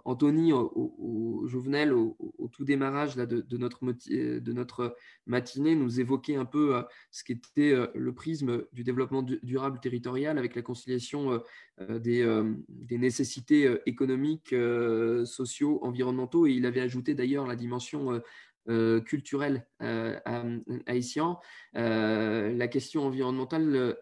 Anthony, Jovenel, au tout démarrage là, de notre matinée, nous évoquait un peu ce qu'était le prisme du développement durable territorial avec la conciliation des nécessités économiques, sociaux, environnementaux. Et il avait ajouté d'ailleurs la dimension culturelle haïtien. La question environnementale,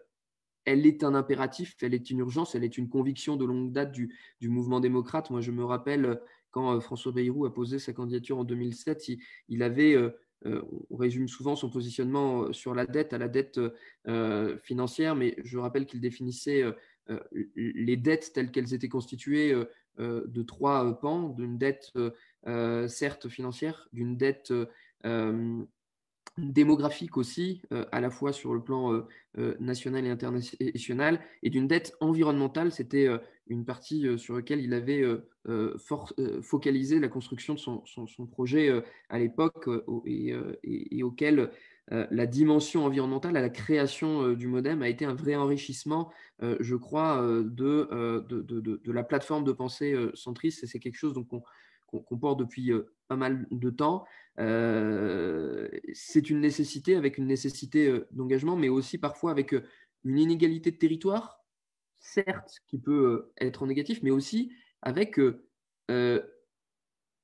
elle est un impératif, elle est une urgence, elle est une conviction de longue date du mouvement démocrate. Moi, je me rappelle quand François Bayrou a posé sa candidature en 2007, il avait, on résume souvent son positionnement sur la dette à la dette financière, mais je rappelle qu'il définissait les dettes telles qu'elles étaient constituées de trois pans, d'une dette certes financière, d'une dette démographique aussi, à la fois sur le plan national et international, et d'une dette environnementale. C'était une partie sur laquelle il avait focalisé la construction de son projet à l'époque et auquel la dimension environnementale à la création du MODEM a été un vrai enrichissement, je crois, de la plateforme de pensée centriste. Et c'est quelque chose donc, qu'on porte depuis pas mal de temps. C'est une nécessité avec une nécessité d'engagement, mais aussi parfois avec une inégalité de territoire, certes, qui peut être négatif, mais aussi avec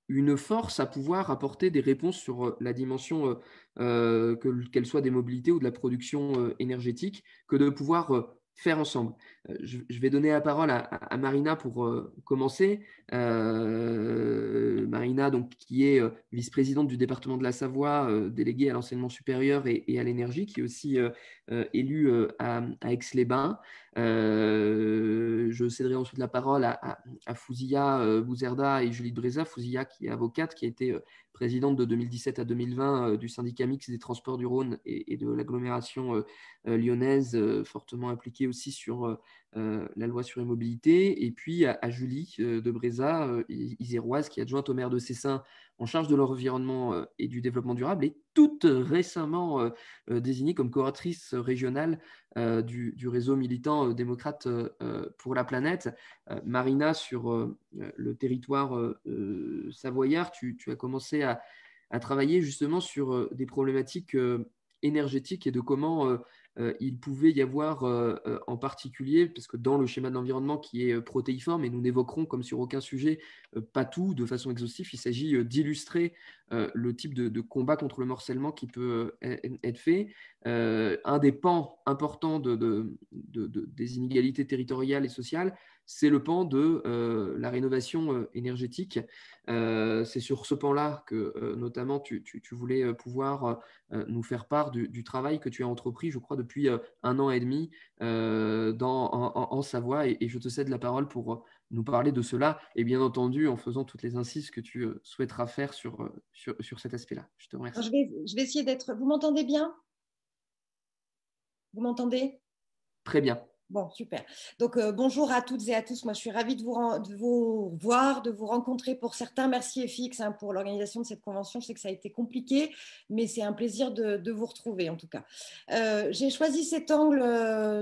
une force à pouvoir apporter des réponses sur la dimension, qu'elle soit des mobilités ou de la production énergétique, que de pouvoir faire ensemble. Je vais donner la parole à Marina pour commencer. Marina, donc, qui est vice-présidente du département de la Savoie, déléguée à l'enseignement supérieur et à l'énergie, qui est aussi élue à Aix-les-Bains. Je céderai ensuite la parole à Fouzia Bouzerda et Julie Breza. Fouzia, qui est avocate, qui a été présidente de 2017 à 2020 du syndicat mixte des transports du Rhône et de l'agglomération lyonnaise, fortement impliquée aussi sur la loi sur les mobilités. Et puis à Julie de Breza, iséroise, qui est adjointe au maire de Cessin en charge de l'environnement et du développement durable, et toute récemment désignée comme coordinatrice régionale du réseau militant démocrate pour la planète. Marina, sur le territoire savoyard, tu as commencé à travailler justement sur des problématiques énergétiques et de comment il pouvait y avoir en particulier, parce que dans le schéma de l'environnement qui est protéiforme, et nous n'évoquerons comme sur aucun sujet pas tout de façon exhaustive, il s'agit d'illustrer le type de combat contre le morcellement qui peut être fait. Un des pans importants des inégalités territoriales et sociales, c'est le pan de la rénovation énergétique. C'est sur ce pan-là que notamment tu voulais pouvoir nous faire part du travail que tu as entrepris, je crois, depuis 1 an et demi en Savoie. Et je te cède la parole pour nous parler de cela, et bien entendu en faisant toutes les incises que tu souhaiteras faire sur cet aspect-là. Je te remercie. Je vais essayer d'être... Vous m'entendez bien? Vous m'entendez? Très bien. Bon, super. Donc, bonjour à toutes et à tous. Moi, je suis ravie de vous voir, de vous rencontrer pour certains. Merci FX pour l'organisation de cette convention. Je sais que ça a été compliqué, mais c'est un plaisir de vous retrouver en tout cas. J'ai choisi cet angle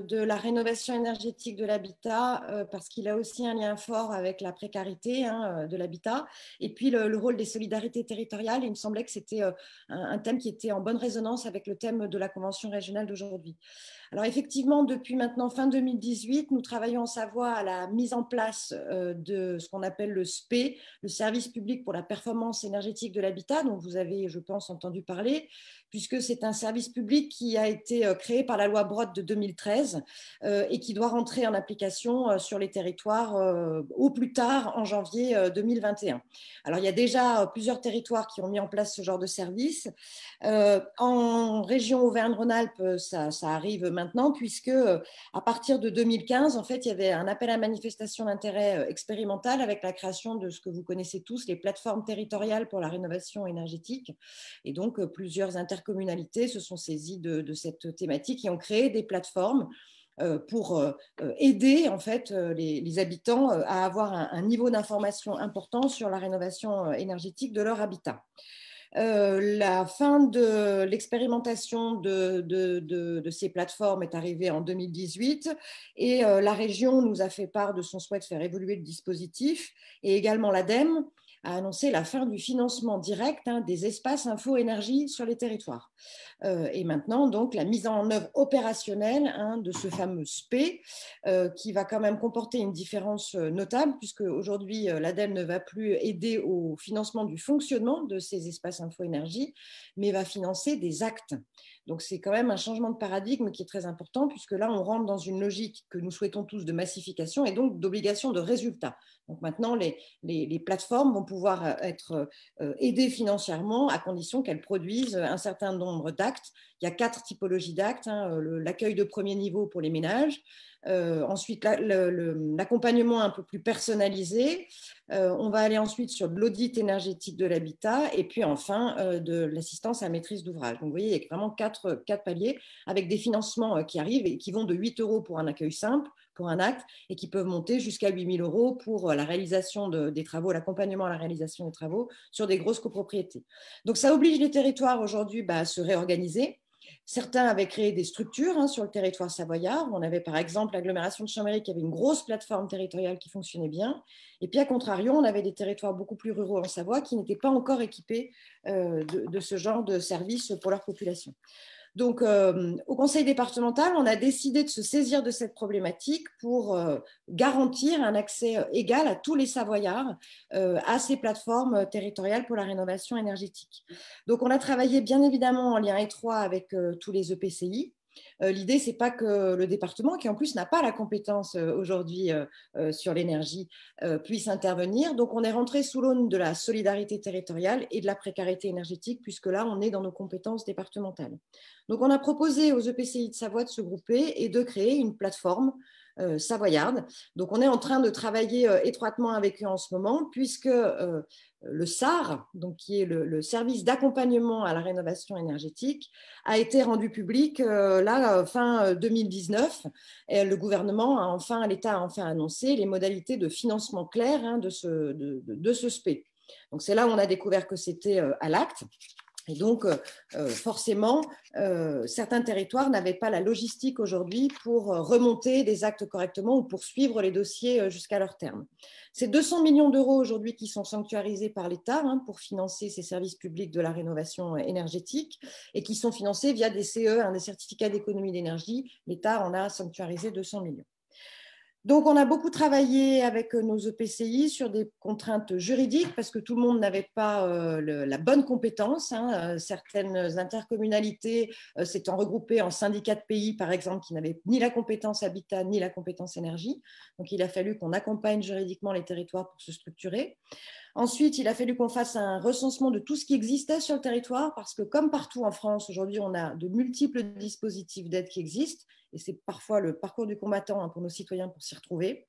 de la rénovation énergétique de l'habitat parce qu'il a aussi un lien fort avec la précarité de l'habitat et puis le rôle des solidarités territoriales. Il me semblait que c'était un thème qui était en bonne résonance avec le thème de la convention régionale d'aujourd'hui. Alors effectivement, depuis maintenant fin 2018, nous travaillons en Savoie à la mise en place de ce qu'on appelle le SPE, le service public pour la performance énergétique de l'habitat, dont vous avez, je pense, entendu parler, puisque c'est un service public qui a été créé par la loi Brottes de 2013 et qui doit rentrer en application sur les territoires au plus tard en janvier 2021. Alors il y a déjà plusieurs territoires qui ont mis en place ce genre de service. En région Auvergne-Rhône-Alpes, ça arrive maintenant, puisque à partir de 2015, en fait, il y avait un appel à manifestation d'intérêt expérimental avec la création de ce que vous connaissez tous, les plateformes territoriales pour la rénovation énergétique. Et donc, plusieurs intercommunalités se sont saisies de cette thématique et ont créé des plateformes pour aider en fait les habitants à avoir un niveau d'information important sur la rénovation énergétique de leur habitat. La fin de l'expérimentation de ces plateformes est arrivée en 2018 et la région nous a fait part de son souhait de faire évoluer le dispositif et également l'ADEME a annoncé la fin du financement direct des espaces info-énergie sur les territoires. Et maintenant, donc, la mise en œuvre opérationnelle de ce fameux SPE, qui va quand même comporter une différence notable, puisque aujourd'hui, l'ADEME ne va plus aider au financement du fonctionnement de ces espaces info-énergie, mais va financer des actes. Donc, c'est quand même un changement de paradigme qui est très important, puisque là, on rentre dans une logique que nous souhaitons tous de massification et donc d'obligation de résultats. Donc maintenant, les plateformes vont pouvoir être aidées financièrement à condition qu'elles produisent un certain nombre d'actes. Il y a 4 typologies d'actes, l'accueil de premier niveau pour les ménages, ensuite l'accompagnement un peu plus personnalisé, on va aller ensuite sur de l'audit énergétique de l'habitat et puis enfin de l'assistance à maîtrise d'ouvrage. Donc vous voyez, il y a vraiment 4 paliers avec des financements qui arrivent et qui vont de 8 € pour un accueil simple, pour un acte, et qui peuvent monter jusqu'à 8 000 € pour la réalisation des travaux, l'accompagnement à la réalisation des travaux sur des grosses copropriétés. Donc ça oblige les territoires aujourd'hui à se réorganiser. Certains avaient créé des structures sur le territoire savoyard. On avait par exemple l'agglomération de Chambéry qui avait une grosse plateforme territoriale qui fonctionnait bien. Et puis à contrario, on avait des territoires beaucoup plus ruraux en Savoie qui n'étaient pas encore équipés de ce genre de services pour leur population. Donc, au conseil départemental, on a décidé de se saisir de cette problématique pour garantir un accès égal à tous les Savoyards à ces plateformes territoriales pour la rénovation énergétique. Donc, on a travaillé bien évidemment en lien étroit avec tous les EPCI. L'idée, ce n'est pas que le département, qui en plus n'a pas la compétence aujourd'hui sur l'énergie, puisse intervenir. Donc, on est rentré sous l'aune de la solidarité territoriale et de la précarité énergétique, puisque là, on est dans nos compétences départementales. Donc, on a proposé aux EPCI de Savoie de se grouper et de créer une plateforme savoyarde. Donc, on est en train de travailler étroitement avec eux en ce moment, puisque le SAR, donc, qui est le service d'accompagnement à la rénovation énergétique, a été rendu public fin 2019. Et le gouvernement, l'État a enfin annoncé les modalités de financement claires de ce SPE. Donc, c'est là où on a découvert que c'était à l'acte. Et donc, forcément, certains territoires n'avaient pas la logistique aujourd'hui pour remonter des actes correctement ou pour suivre les dossiers jusqu'à leur terme. C'est 200 millions d'euros aujourd'hui qui sont sanctuarisés par l'État pour financer ces services publics de la rénovation énergétique et qui sont financés via des CE, des certificats d'économie d'énergie. L'État en a sanctuarisé 200 millions. Donc, on a beaucoup travaillé avec nos EPCI sur des contraintes juridiques parce que tout le monde n'avait pas la bonne compétence. Certaines intercommunalités s'étant regroupées en syndicats de pays, par exemple, qui n'avaient ni la compétence habitat ni la compétence énergie. Donc, il a fallu qu'on accompagne juridiquement les territoires pour se structurer. Ensuite, il a fallu qu'on fasse un recensement de tout ce qui existait sur le territoire parce que comme partout en France, aujourd'hui, on a de multiples dispositifs d'aide qui existent et c'est parfois le parcours du combattant pour nos citoyens pour s'y retrouver.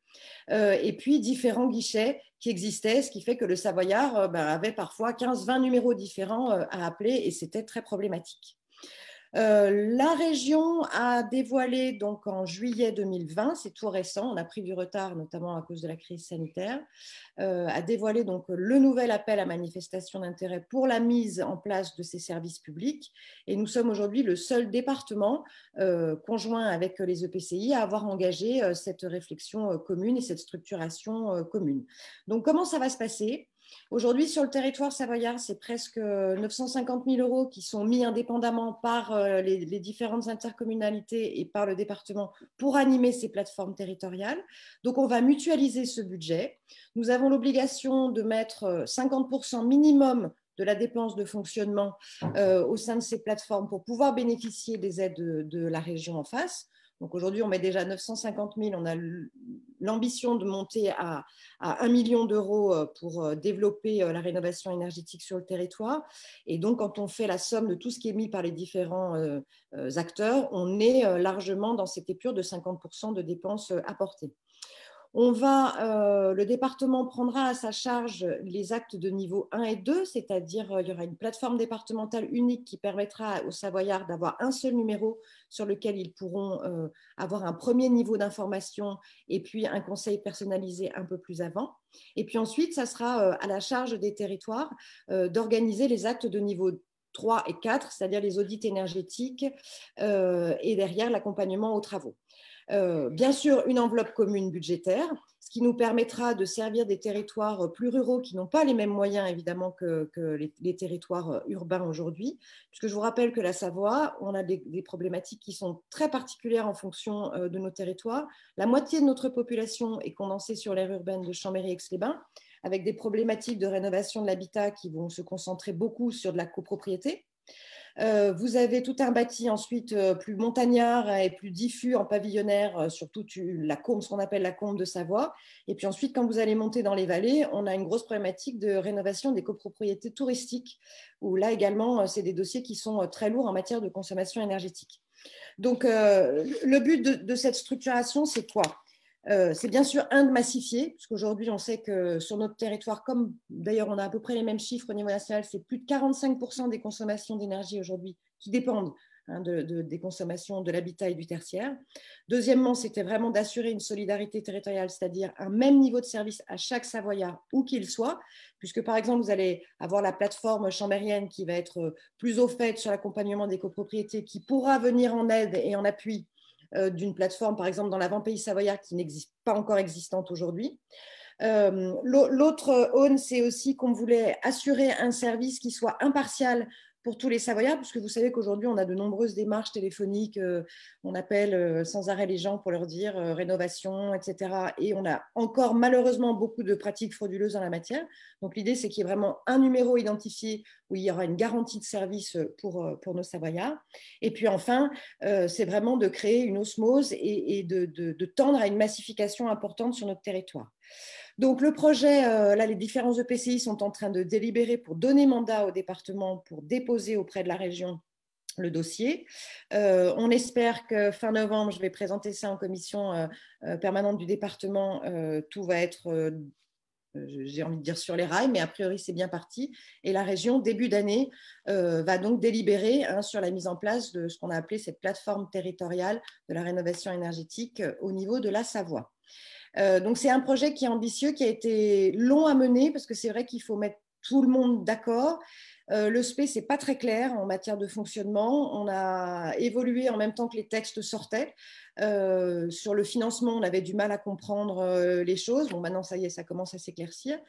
Et puis, différents guichets qui existaient, ce qui fait que le Savoyard avait parfois 15-20 numéros différents à appeler et c'était très problématique. La région a dévoilé donc en juillet 2020, c'est tout récent, on a pris du retard notamment à cause de la crise sanitaire, a dévoilé donc le nouvel appel à manifestation d'intérêt pour la mise en place de ces services publics et nous sommes aujourd'hui le seul département conjoint avec les EPCI à avoir engagé cette réflexion commune et cette structuration commune. Donc comment ça va se passer ? Aujourd'hui, sur le territoire savoyard, c'est presque 950 000 € qui sont mis indépendamment par les différentes intercommunalités et par le département pour animer ces plateformes territoriales. Donc, on va mutualiser ce budget. Nous avons l'obligation de mettre 50% minimum de la dépense de fonctionnement au sein de ces plateformes pour pouvoir bénéficier des aides de la région en face. Donc aujourd'hui, on met déjà 950 000, on a l'ambition de monter à 1 million d'euros pour développer la rénovation énergétique sur le territoire. Et donc, quand on fait la somme de tout ce qui est mis par les différents acteurs, on est largement dans cette épure de 50% de dépenses apportées. Le département prendra à sa charge les actes de niveau 1 et 2, c'est-à-dire il y aura une plateforme départementale unique qui permettra aux Savoyards d'avoir un seul numéro sur lequel ils pourront avoir un premier niveau d'information et puis un conseil personnalisé un peu plus avant. Et puis ensuite, ça sera à la charge des territoires d'organiser les actes de niveau 3 et 4, c'est-à-dire les audits énergétiques et derrière l'accompagnement aux travaux. Bien sûr, une enveloppe commune budgétaire, ce qui nous permettra de servir des territoires plus ruraux qui n'ont pas les mêmes moyens, évidemment, que les territoires urbains aujourd'hui. Puisque je vous rappelle que la Savoie, on a des problématiques qui sont très particulières en fonction de nos territoires. La moitié de notre population est condensée sur l'aire urbaine de Chambéry et Aix-les-Bains, avec des problématiques de rénovation de l'habitat qui vont se concentrer beaucoup sur de la copropriété. Vous avez tout un bâti ensuite plus montagnard et plus diffus en pavillonnaire sur toute la combe, ce qu'on appelle la combe de Savoie. Et puis ensuite, quand vous allez monter dans les vallées, on a une grosse problématique de rénovation des copropriétés touristiques, où là également, c'est des dossiers qui sont très lourds en matière de consommation énergétique. Donc, le but de cette structuration, c'est quoi ? C'est bien sûr de massifier, parce qu'aujourd'hui, on sait que sur notre territoire, comme d'ailleurs on a à peu près les mêmes chiffres au niveau national, c'est plus de 45% des consommations d'énergie aujourd'hui qui dépendent des consommations de l'habitat et du tertiaire. Deuxièmement, c'était vraiment d'assurer une solidarité territoriale, c'est-à-dire un même niveau de service à chaque Savoyard, où qu'il soit, puisque par exemple, vous allez avoir la plateforme chambérienne qui va être plus au fait sur l'accompagnement des copropriétés, qui pourra venir en aide et en appui d'une plateforme, par exemple, dans l'avant-pays savoyard qui n'existe pas encore existante aujourd'hui. L'autre aune, c'est aussi qu'on voulait assurer un service qui soit impartial pour tous les Savoyards, puisque vous savez qu'aujourd'hui, on a de nombreuses démarches téléphoniques, on appelle sans arrêt les gens pour leur dire rénovation, etc. Et on a encore malheureusement beaucoup de pratiques frauduleuses en la matière. Donc l'idée, c'est qu'il y ait vraiment un numéro identifié où il y aura une garantie de service pour nos Savoyards. Et puis enfin, c'est vraiment de créer une osmose et de tendre à une massification importante sur notre territoire. Donc le projet, là les différents EPCI sont en train de délibérer pour donner mandat au département pour déposer auprès de la région le dossier. On espère que fin novembre, je vais présenter ça en commission permanente du département. Tout va être, j'ai envie de dire sur les rails, mais a priori c'est bien parti. Et la région, début d'année, va donc délibérer sur la mise en place de ce qu'on a appelé cette plateforme territoriale de la rénovation énergétique au niveau de la Savoie. Donc c'est un projet qui est ambitieux, qui a été long à mener parce que c'est vrai qu'il faut mettre tout le monde d'accord. Le SPE, c'est pas très clair en matière de fonctionnement. On a évolué en même temps que les textes sortaient. Sur le financement, on avait du mal à comprendre les choses. Bon, maintenant, ça y est, ça commence à s'éclaircir.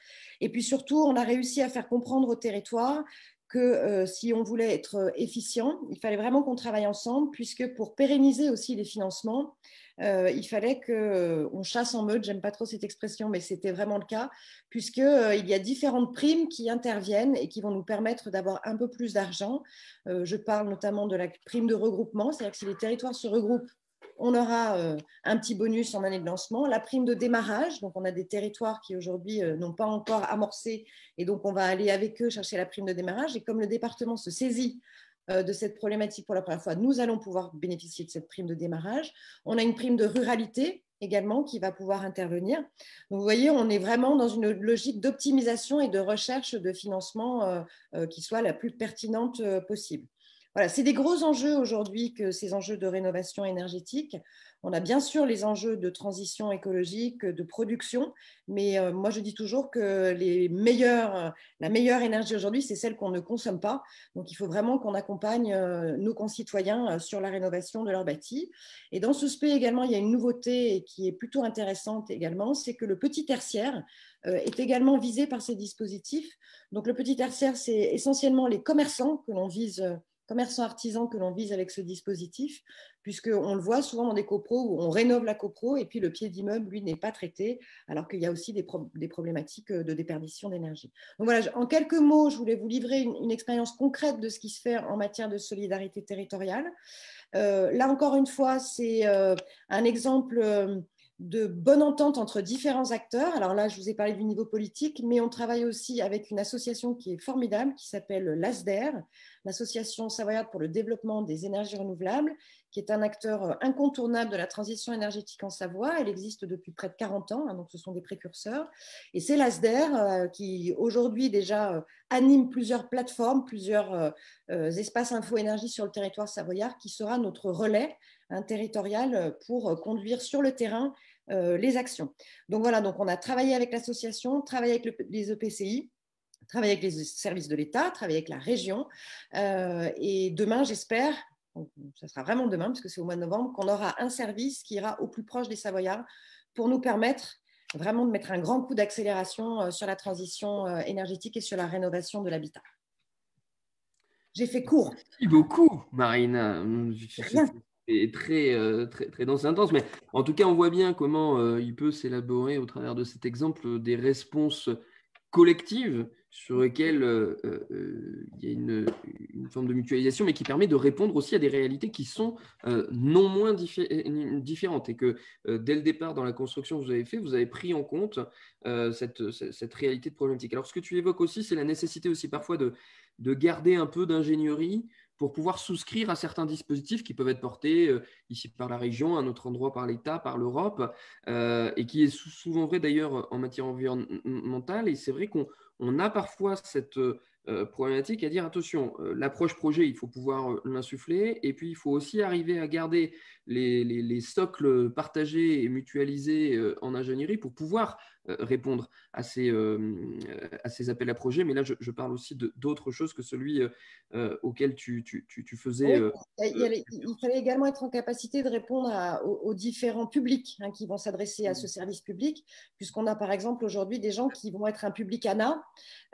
Et puis surtout, on a réussi à faire comprendre au territoire que si on voulait être efficient, il fallait vraiment qu'on travaille ensemble, puisque pour pérenniser aussi les financements, il fallait qu'on chasse en meute, j'aime pas trop cette expression, mais c'était vraiment le cas, puisqu'il y a différentes primes qui interviennent et qui vont nous permettre d'avoir un peu plus d'argent. Je parle notamment de la prime de regroupement, c'est-à-dire que si les territoires se regroupent, on aura un petit bonus en année de lancement. La prime de démarrage, donc on a des territoires qui aujourd'hui n'ont pas encore amorcé, et donc on va aller avec eux chercher la prime de démarrage. Et comme le département se saisit de cette problématique pour la première fois, nous allons pouvoir bénéficier de cette prime de démarrage. On a une prime de ruralité également qui va pouvoir intervenir. Donc, vous voyez, on est vraiment dans une logique d'optimisation et de recherche de financement qui soit la plus pertinente possible. Voilà, c'est des gros enjeux aujourd'hui, que ces enjeux de rénovation énergétique. On a bien sûr les enjeux de transition écologique, de production, mais moi je dis toujours que la meilleure énergie aujourd'hui, c'est celle qu'on ne consomme pas. Donc il faut vraiment qu'on accompagne nos concitoyens sur la rénovation de leur bâti. Et dans ce SPE également, il y a une nouveauté qui est plutôt intéressante également, c'est que le petit tertiaire est également visé par ces dispositifs. Donc le petit tertiaire, c'est essentiellement les commerçants que l'on vise, commerçants artisans que l'on vise avec ce dispositif, puisqu'on le voit souvent dans des copros où on rénove la copro et puis le pied d'immeuble, lui, n'est pas traité, alors qu'il y a aussi des problématiques de déperdition d'énergie. Donc voilà, en quelques mots, je voulais vous livrer une expérience concrète de ce qui se fait en matière de solidarité territoriale. Là, encore une fois, c'est un exemple de bonne entente entre différents acteurs. Alors là, je vous ai parlé du niveau politique, mais on travaille aussi avec une association qui est formidable, qui s'appelle l'ASDER, l'association savoyarde pour le développement des énergies renouvelables, qui est un acteur incontournable de la transition énergétique en Savoie. Elle existe depuis près de 40 ans, hein, donc ce sont des précurseurs. Et c'est l'ASDER qui aujourd'hui déjà anime plusieurs plateformes, plusieurs espaces info-énergie sur le territoire savoyard, qui sera notre relais territorial pour conduire sur le terrain les actions. Donc voilà, donc on a travaillé avec l'association, travaillé avec les EPCI, travailler avec les services de l'État, travailler avec la région. Et demain, j'espère, ça sera vraiment demain, parce que c'est au mois de novembre, qu'on aura un service qui ira au plus proche des Savoyards pour nous permettre vraiment de mettre un grand coup d'accélération sur la transition énergétique et sur la rénovation de l'habitat. J'ai fait court. Merci beaucoup, Marina. Rien. C'est très dense et intense, mais en tout cas, on voit bien comment il peut s'élaborer au travers de cet exemple des réponses collectives sur lesquelles il y a une forme de mutualisation, mais qui permet de répondre aussi à des réalités qui sont non moins différentes. Et que dès le départ, dans la construction que vous avez fait, vous avez pris en compte cette réalité de problématique. Alors, ce que tu évoques aussi, c'est la nécessité aussi parfois de garder un peu d'ingénierie pour pouvoir souscrire à certains dispositifs qui peuvent être portés ici par la région, à un autre endroit par l'État, par l'Europe, et qui est souvent vrai d'ailleurs en matière environnementale. Et c'est vrai qu'on a parfois cette problématique à dire, attention, l'approche projet, il faut pouvoir l'insuffler, et puis il faut aussi arriver à garder les socles partagés et mutualisés en ingénierie pour pouvoir répondre à ces appels à projets. Mais là, je parle aussi d'autres choses que celui auquel tu faisais. Oui, il fallait également être en capacité de répondre aux différents publics qui vont s'adresser à ce service public, puisqu'on a par exemple aujourd'hui des gens qui vont être un public ANA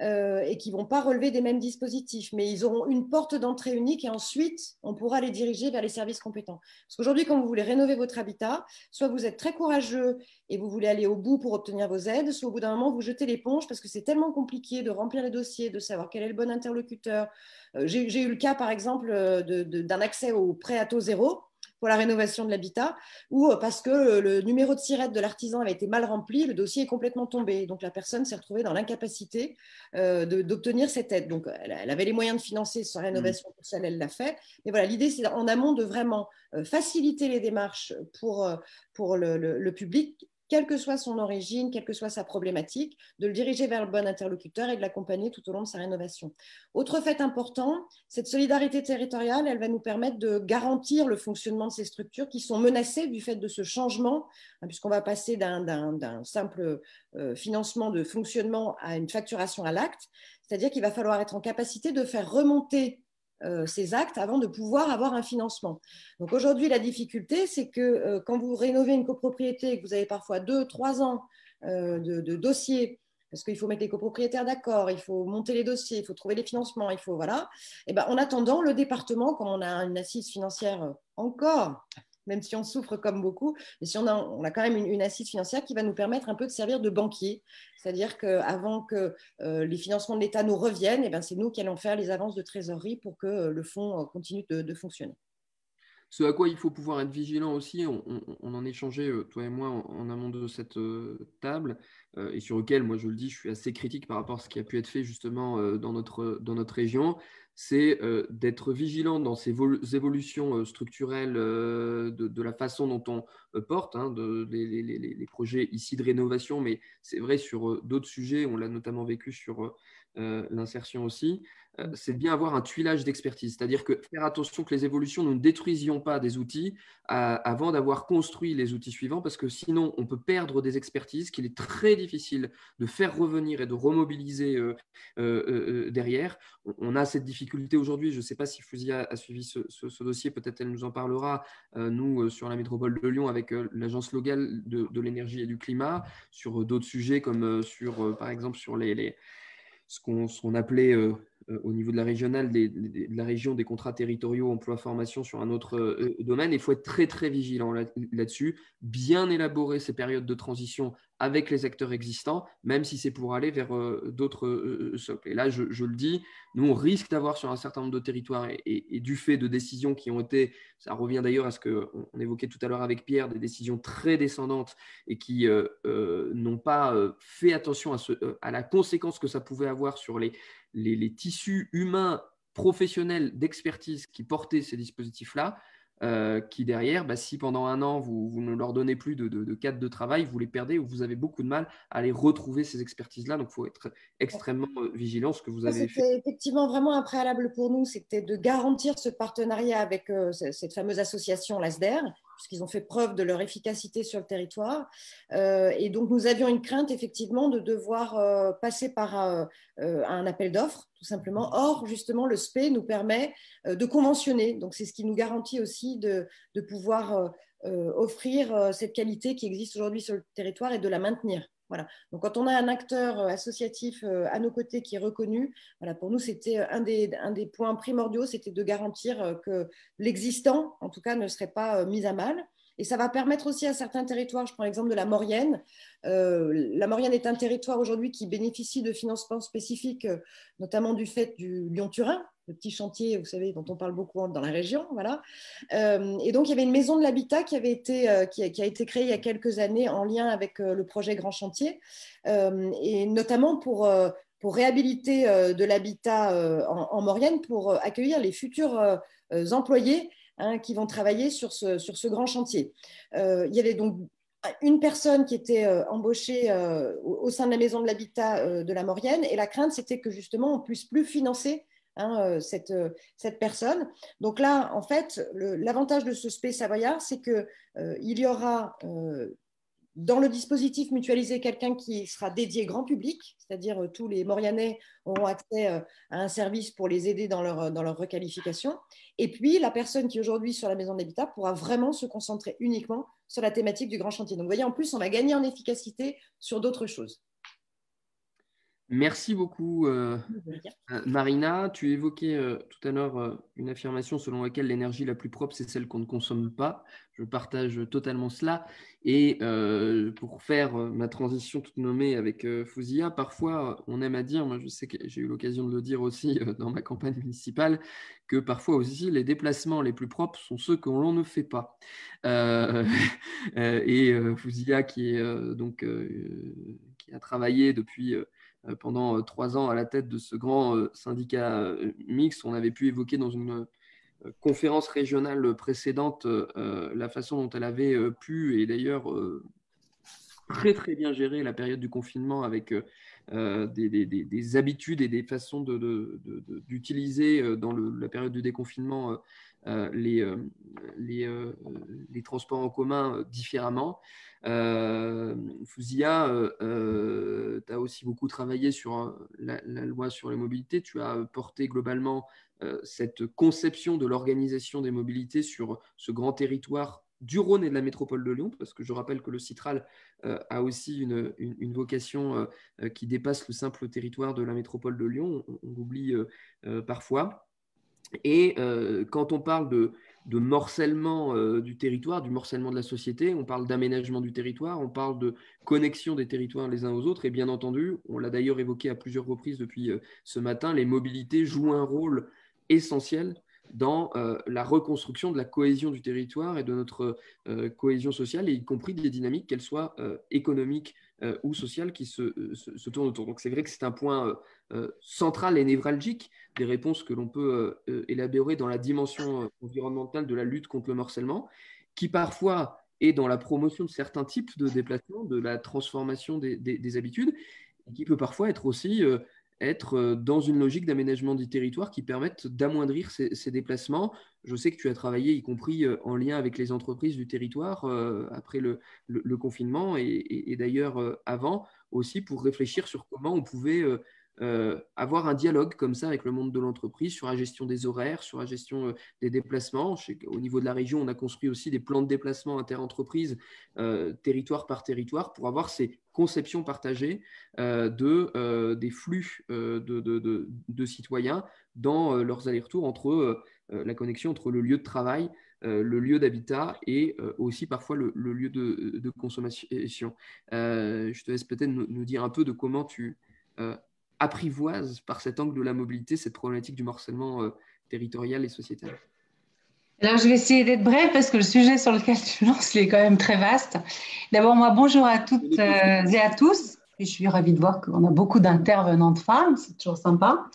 et qui ne vont pas relever des mêmes dispositifs, mais ils auront une porte d'entrée unique et ensuite on pourra les diriger vers les services compétents. Parce qu'aujourd'hui, quand vous voulez rénover votre habitat, soit vous êtes très courageux et vous voulez aller au bout pour obtenir vos aides, soit au bout d'un moment vous jetez l'éponge parce que c'est tellement compliqué de remplir les dossiers, de savoir quel est le bon interlocuteur. J'ai eu le cas, par exemple, d'un accès au prêt à taux zéro pour la rénovation de l'habitat, où parce que le numéro de SIRET de l'artisan avait été mal rempli, le dossier est complètement tombé. Donc la personne s'est retrouvée dans l'incapacité d'obtenir cette aide. Donc elle avait les moyens de financer sa rénovation pour celle, elle l'a fait. Mais voilà, l'idée, c'est en amont de vraiment faciliter les démarches pour le public, quelle que soit son origine, quelle que soit sa problématique, de le diriger vers le bon interlocuteur et de l'accompagner tout au long de sa rénovation. Autre fait important, cette solidarité territoriale, elle va nous permettre de garantir le fonctionnement de ces structures qui sont menacées du fait de ce changement, puisqu'on va passer d'un simple financement de fonctionnement à une facturation à l'acte, c'est-à-dire qu'il va falloir être en capacité de faire remonter ces actes avant de pouvoir avoir un financement. Donc aujourd'hui, la difficulté, c'est que quand vous rénovez une copropriété et que vous avez parfois 2-3 ans de dossiers, parce qu'il faut mettre les copropriétaires d'accord, il faut monter les dossiers, il faut trouver les financements, il faut, voilà. Et ben, en attendant, le département, comme on a une assise financière encore, même si on souffre comme beaucoup, mais si on a quand même une assise financière qui va nous permettre un peu de servir de banquier. C'est-à-dire qu'avant que les financements de l'État nous reviennent, et ben, c'est nous qui allons faire les avances de trésorerie pour que le fonds continue de fonctionner. Ce à quoi il faut pouvoir être vigilant aussi, on en échangeait, toi et moi, en amont de cette table, et sur lequel, moi je le dis, je suis assez critique par rapport à ce qui a pu être fait justement dans notre région, c'est d'être vigilant dans ces évolutions structurelles de la façon dont on porte les projets ici de rénovation, mais c'est vrai sur d'autres sujets, on l'a notamment vécu sur l'insertion aussi. C'est de bien avoir un tuilage d'expertise, c'est-à-dire que faire attention que les évolutions, nous ne détruisions pas des outils avant d'avoir construit les outils suivants, parce que sinon, on peut perdre des expertises qu'il est très difficile de faire revenir et de remobiliser derrière. On a cette difficulté aujourd'hui, je ne sais pas si Fusia a suivi ce dossier, peut-être elle nous en parlera, nous, sur la métropole de Lyon, avec l'agence locale de l'énergie et du climat, sur d'autres sujets comme par exemple, sur ce qu'on appelait au niveau de la régionale, de la région, des contrats territoriaux emploi-formation sur un autre domaine. Il faut être très, très vigilant là-dessus, bien élaborer ces périodes de transition avec les acteurs existants, même si c'est pour aller vers d'autres socles. Et là, je le dis, nous, on risque d'avoir sur un certain nombre de territoires et du fait de décisions qui ont été, ça revient d'ailleurs à ce qu'on évoquait tout à l'heure avec Pierre, des décisions très descendantes et qui n'ont pas fait attention à la conséquence que ça pouvait avoir sur les tissus humains professionnels d'expertise qui portaient ces dispositifs-là, qui derrière, si pendant un an, vous ne leur donnez plus de cadre de travail, vous les perdez ou vous avez beaucoup de mal à aller retrouver ces expertises-là. Donc, il faut être extrêmement vigilant, ce que vous avez fait. C'était effectivement vraiment un préalable pour nous, c'était de garantir ce partenariat avec cette fameuse association, l'ASDER, puisqu'ils ont fait preuve de leur efficacité sur le territoire. Et donc, nous avions une crainte, effectivement, de devoir passer par un appel d'offres, tout simplement. Or, justement, le SPE nous permet de conventionner. Donc, c'est ce qui nous garantit aussi de pouvoir offrir cette qualité qui existe aujourd'hui sur le territoire et de la maintenir. Voilà. Donc, quand on a un acteur associatif à nos côtés qui est reconnu, voilà, pour nous, c'était un des points primordiaux, c'était de garantir que l'existant, en tout cas, ne serait pas mis à mal. Et ça va permettre aussi à certains territoires, je prends l'exemple de la Maurienne. La Maurienne est un territoire aujourd'hui qui bénéficie de financements spécifiques, notamment du fait du Lyon-Turin, le petit chantier, vous savez, dont on parle beaucoup dans la région. Voilà. Et donc, il y avait une maison de l'habitat qui a été créée il y a quelques années en lien avec le projet Grand Chantier, et notamment pour réhabiliter de l'habitat en Maurienne, pour accueillir les futurs employés qui vont travailler sur ce grand chantier. Il y avait donc une personne qui était embauchée au sein de la maison de l'habitat de la Maurienne, et la crainte, c'était que justement, on ne puisse plus financer cette personne. Donc là, en fait, l'avantage de ce SPE Savoyard, c'est qu'il y aura dans le dispositif mutualisé quelqu'un qui sera dédié grand public, c'est-à-dire tous les Maurianais auront accès à un service pour les aider dans leur requalification. Et puis, la personne qui est aujourd'hui sur la maison de l'habitat pourra vraiment se concentrer uniquement sur la thématique du grand chantier. Donc, vous voyez, en plus, on va gagner en efficacité sur d'autres choses. Merci beaucoup, Marina. Tu évoquais tout à l'heure une affirmation selon laquelle l'énergie la plus propre, c'est celle qu'on ne consomme pas. Je partage totalement cela. Et pour faire ma transition toute nommée avec Fouzia, parfois on aime à dire, moi je sais que j'ai eu l'occasion de le dire aussi dans ma campagne municipale, que parfois aussi les déplacements les plus propres sont ceux que l'on ne fait pas. Et Fouzia qui a travaillé depuis pendant 3 ans à la tête de ce grand syndicat mixte, on avait pu évoquer dans une conférence régionale précédente la façon dont elle avait pu, et d'ailleurs très très bien gérer la période du confinement avec des habitudes et des façons d'utiliser dans la période du déconfinement les transports en commun différemment. Fouzia, tu as aussi beaucoup travaillé sur la loi sur les mobilités. Tu as porté globalement cette conception de l'organisation des mobilités sur ce grand territoire du Rhône et de la métropole de Lyon, parce que je rappelle que le Citral a aussi une vocation qui dépasse le simple territoire de la métropole de Lyon, on l'oublie parfois. Et quand on parle de morcellement du territoire, du morcellement de la société, on parle d'aménagement du territoire, on parle de connexion des territoires les uns aux autres, et bien entendu, on l'a d'ailleurs évoqué à plusieurs reprises depuis ce matin, les mobilités jouent un rôle essentiel dans la reconstruction de la cohésion du territoire et de notre cohésion sociale, et y compris des dynamiques, qu'elles soient économiques ou sociales, qui se tournent autour. Donc c'est vrai que c'est un point central et névralgique des réponses que l'on peut élaborer dans la dimension environnementale de la lutte contre le morcellement, qui parfois est dans la promotion de certains types de déplacements, de la transformation des habitudes, et qui peut parfois être aussi être dans une logique d'aménagement du territoire qui permette d'amoindrir ces déplacements. Je sais que tu as travaillé, y compris en lien avec les entreprises du territoire après le confinement et d'ailleurs avant aussi, pour réfléchir sur comment on pouvait avoir un dialogue comme ça avec le monde de l'entreprise sur la gestion des horaires, sur la gestion des déplacements. Je sais qu'au niveau de la région, on a construit aussi des plans de déplacement inter-entreprises, territoire par territoire, pour avoir ces conceptions partagées des flux de citoyens dans leurs allers-retours entre la connexion entre le lieu de travail, le lieu d'habitat et aussi parfois le lieu de consommation. Je te laisse peut-être nous dire un peu de comment tu apprivoise par cet angle de la mobilité cette problématique du morcellement territorial et sociétal. Alors, je vais essayer d'être brève parce que le sujet sur lequel tu lances il est quand même très vaste. D'abord, moi, bonjour à toutes et à tous. Et je suis ravie de voir qu'on a beaucoup d'intervenantes femmes, c'est toujours sympa.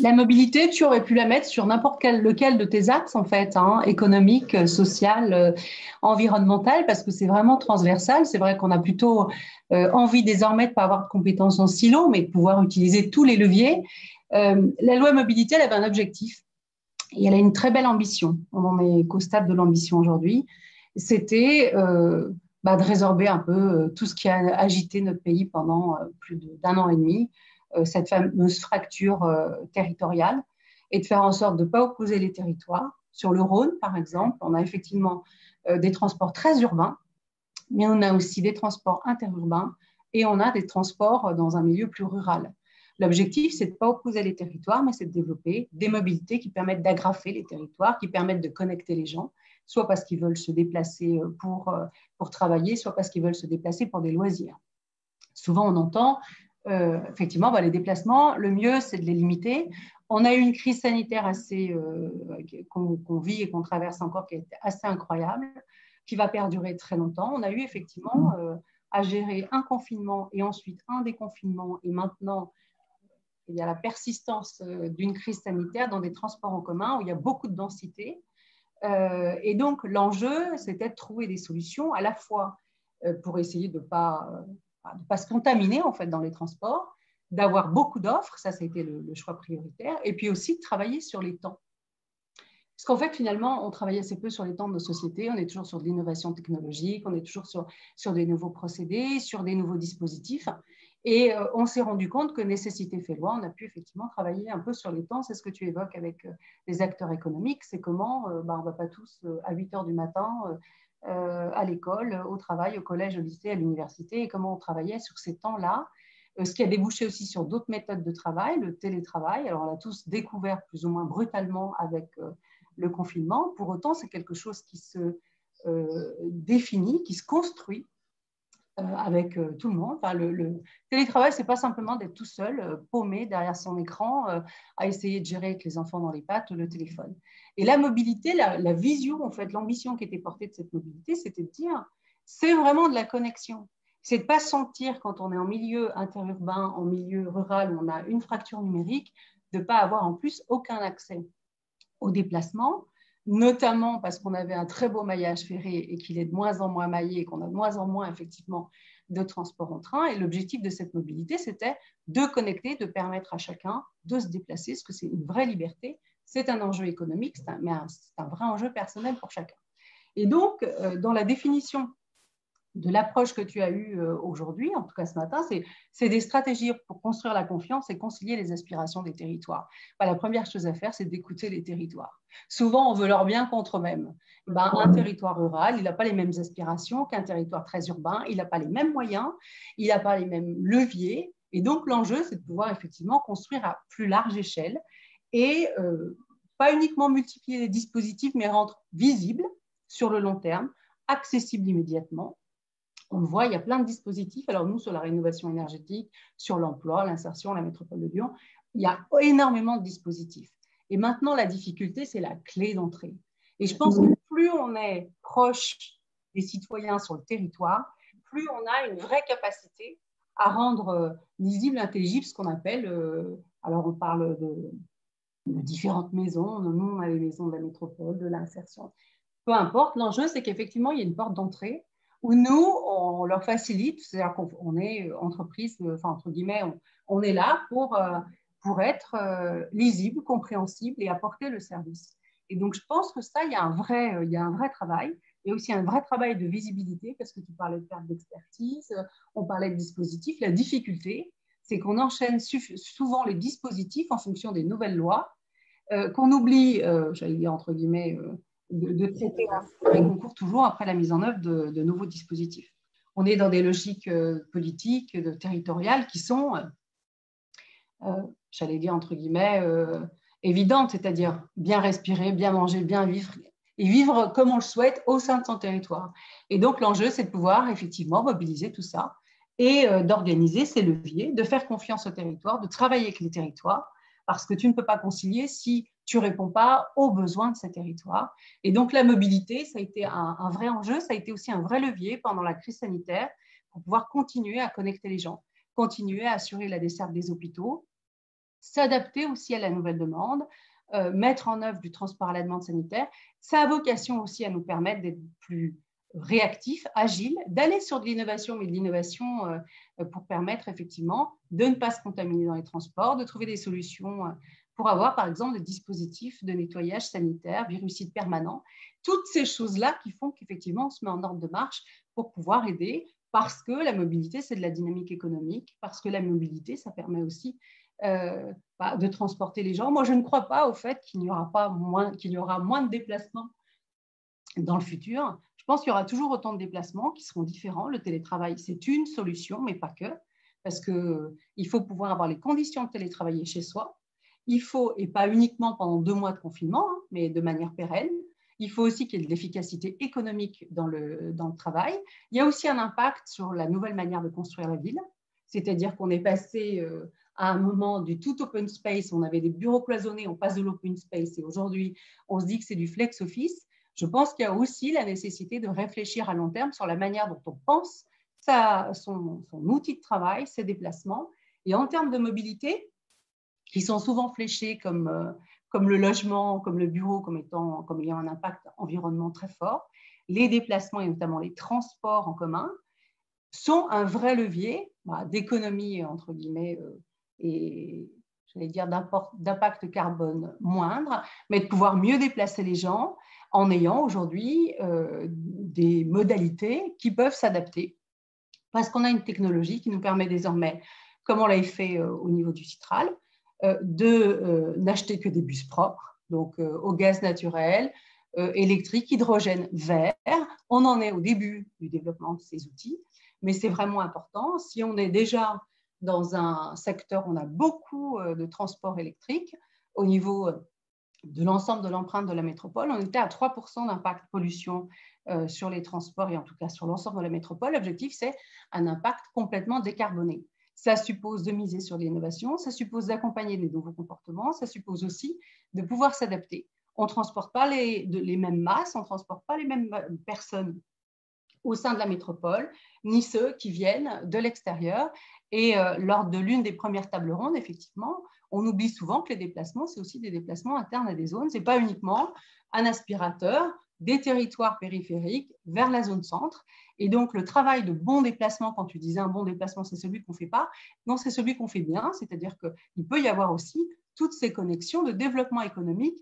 La mobilité, tu aurais pu la mettre sur n'importe lequel de tes axes, en fait, hein, économique, social, environnemental, parce que c'est vraiment transversal. C'est vrai qu'on a plutôt envie désormais de ne pas avoir de compétences en silo, mais de pouvoir utiliser tous les leviers. La loi mobilité, elle avait un objectif et elle a une très belle ambition. On n'en est qu'au stade de l'ambition aujourd'hui. C'était de résorber un peu tout ce qui a agité notre pays pendant plus d'un an et demi, cette fameuse fracture territoriale, et de faire en sorte de ne pas opposer les territoires. Sur le Rhône, par exemple, on a effectivement des transports très urbains, mais on a aussi des transports interurbains et on a des transports dans un milieu plus rural. L'objectif, c'est de ne pas opposer les territoires, mais c'est de développer des mobilités qui permettent d'agrafer les territoires, qui permettent de connecter les gens, soit parce qu'ils veulent se déplacer pour travailler, soit parce qu'ils veulent se déplacer pour des loisirs. Souvent, on entend, effectivement, les déplacements, le mieux, c'est de les limiter. On a eu une crise sanitaire qu'on vit et qu'on traverse encore, qui est assez incroyable, qui va perdurer très longtemps. On a eu effectivement à gérer un confinement et ensuite un déconfinement, et maintenant, il y a la persistance d'une crise sanitaire dans des transports en commun où il y a beaucoup de densité. Et donc, l'enjeu, c'était de trouver des solutions à la fois pour essayer de ne pas se contaminer en fait, dans les transports, d'avoir beaucoup d'offres, ça a été le choix prioritaire, et puis aussi de travailler sur les temps. Parce qu'en fait, finalement, on travaille assez peu sur les temps de nos sociétés, on est toujours sur de l'innovation technologique, on est toujours sur des nouveaux procédés, sur des nouveaux dispositifs. Et on s'est rendu compte que nécessité fait loi, on a pu effectivement travailler un peu sur les temps. C'est ce que tu évoques avec les acteurs économiques, c'est comment on ne va pas tous à 8 heures du matin à l'école, au travail, au collège, au lycée, à l'université, et comment on travaillait sur ces temps-là, ce qui a débouché aussi sur d'autres méthodes de travail, le télétravail. Alors on l'a tous découvert plus ou moins brutalement avec le confinement. Pour autant, c'est quelque chose qui se définit, qui se construit avec tout le monde. Enfin, le télétravail, ce n'est pas simplement d'être tout seul, paumé derrière son écran, à essayer de gérer avec les enfants dans les pattes le téléphone. Et la mobilité, la vision, en fait, l'ambition qui était portée de cette mobilité, c'était de dire, c'est vraiment de la connexion. C'est de ne pas sentir, quand on est en milieu interurbain, en milieu rural, où on a une fracture numérique, de ne pas avoir en plus aucun accès au déplacement, notamment parce qu'on avait un très beau maillage ferré et qu'il est de moins en moins maillé et qu'on a de moins en moins effectivement de transport en train. Et l'objectif de cette mobilité, c'était de connecter, de permettre à chacun de se déplacer, parce que c'est une vraie liberté, c'est un enjeu économique, mais c'est un vrai enjeu personnel pour chacun. Et donc, dans la définition de l'approche que tu as eue aujourd'hui, en tout cas ce matin, c'est des stratégies pour construire la confiance et concilier les aspirations des territoires. La première chose à faire, c'est d'écouter les territoires. Souvent, on veut leur bien contre eux-mêmes. Un territoire rural, il n'a pas les mêmes aspirations qu'un territoire très urbain, il n'a pas les mêmes moyens, il n'a pas les mêmes leviers. Et donc, l'enjeu, c'est de pouvoir effectivement construire à plus large échelle et pas uniquement multiplier les dispositifs, mais rendre visibles sur le long terme, accessibles immédiatement. On le voit, il y a plein de dispositifs. Alors nous, sur la rénovation énergétique, sur l'emploi, l'insertion, la métropole de Lyon, il y a énormément de dispositifs. Et maintenant, la difficulté, c'est la clé d'entrée. Et je pense que plus on est proche des citoyens sur le territoire, plus on a une vraie capacité à rendre lisible, intelligible ce qu'on appelle, alors on parle de différentes maisons, nous on a les maisons de la métropole, de l'insertion. Peu importe, l'enjeu, c'est qu'effectivement, il y a une porte d'entrée où nous, on leur facilite, c'est-à-dire qu'on est entreprise, enfin, entre guillemets, on est là pour être lisible, compréhensible et apporter le service. Et donc, je pense que ça, il y a un vrai travail. Il y a aussi un vrai travail de visibilité, parce que tu parlais de perte d'expertise, on parlait de dispositifs. La difficulté, c'est qu'on enchaîne souvent les dispositifs en fonction des nouvelles lois, qu'on oublie, j'allais dire entre guillemets, de traiter et qu'on court toujours après la mise en œuvre de nouveaux dispositifs. On est dans des logiques politiques, territoriales qui sont, j'allais dire entre guillemets, évidentes, c'est-à-dire bien respirer, bien manger, bien vivre, et vivre comme on le souhaite au sein de son territoire. Et donc l'enjeu, c'est de pouvoir effectivement mobiliser tout ça et d'organiser ces leviers, de faire confiance au territoire, de travailler avec les territoires, parce que tu ne peux pas concilier si tu ne réponds pas aux besoins de ces territoires. Et donc, la mobilité, ça a été un vrai enjeu, ça a été aussi un vrai levier pendant la crise sanitaire pour pouvoir continuer à connecter les gens, continuer à assurer la desserte des hôpitaux, s'adapter aussi à la nouvelle demande, mettre en œuvre du transport à la demande sanitaire. Ça a vocation aussi à nous permettre d'être plus réactifs, agiles, d'aller sur de l'innovation, mais de l'innovation pour permettre effectivement de ne pas se contaminer dans les transports, de trouver des solutions pour avoir par exemple des dispositifs de nettoyage sanitaire, virucide permanent, toutes ces choses-là qui font qu'effectivement on se met en ordre de marche pour pouvoir aider, parce que la mobilité c'est de la dynamique économique, parce que la mobilité ça permet aussi de transporter les gens. Moi je ne crois pas au fait qu'il y aura moins de déplacements dans le futur. Je pense qu'il y aura toujours autant de déplacements qui seront différents. Le télétravail, c'est une solution, mais pas que, parce qu'il faut pouvoir avoir les conditions de télétravailler chez soi. Il faut, et pas uniquement pendant 2 mois de confinement, mais de manière pérenne. Il faut aussi qu'il y ait de l'efficacité économique dans le travail. Il y a aussi un impact sur la nouvelle manière de construire la ville, c'est-à-dire qu'on est passé à un moment du tout open space, on avait des bureaux cloisonnés, on passe de l'open space, et aujourd'hui, on se dit que c'est du flex office. Je pense qu'il y a aussi la nécessité de réfléchir à long terme sur la manière dont on pense son outil de travail, ses déplacements. Et en termes de mobilité, qui sont souvent fléchés comme le logement, comme le bureau, comme ayant un impact environnement très fort, les déplacements et notamment les transports en commun sont un vrai levier d'économie, entre guillemets, et j'allais dire d'impact carbone moindre, mais de pouvoir mieux déplacer les gens en ayant aujourd'hui des modalités qui peuvent s'adapter. Parce qu'on a une technologie qui nous permet désormais, comme on l'a fait au niveau du Citral, de n'acheter que des bus propres, donc au gaz naturel, électrique, hydrogène vert. On en est au début du développement de ces outils, mais c'est vraiment important. Si on est déjà dans un secteur où on a beaucoup de transports électriques, au niveau de l'ensemble de l'empreinte de la métropole, on était à 3% d'impact pollution sur les transports et en tout cas sur l'ensemble de la métropole. L'objectif, c'est un impact complètement décarboné. Ça suppose de miser sur l'innovation, ça suppose d'accompagner des nouveaux comportements, ça suppose aussi de pouvoir s'adapter. On ne transporte pas les mêmes masses, on ne transporte pas les mêmes personnes au sein de la métropole, ni ceux qui viennent de l'extérieur. Et lors de l'une des premières tables rondes, effectivement, on oublie souvent que les déplacements, c'est aussi des déplacements internes à des zones. Ce n'est pas uniquement un aspirateur des territoires périphériques vers la zone centre. Et donc, le travail de bon déplacement, quand tu disais un bon déplacement, c'est celui qu'on ne fait pas. Non, c'est celui qu'on fait bien, c'est-à-dire qu'il peut y avoir aussi toutes ces connexions de développement économique.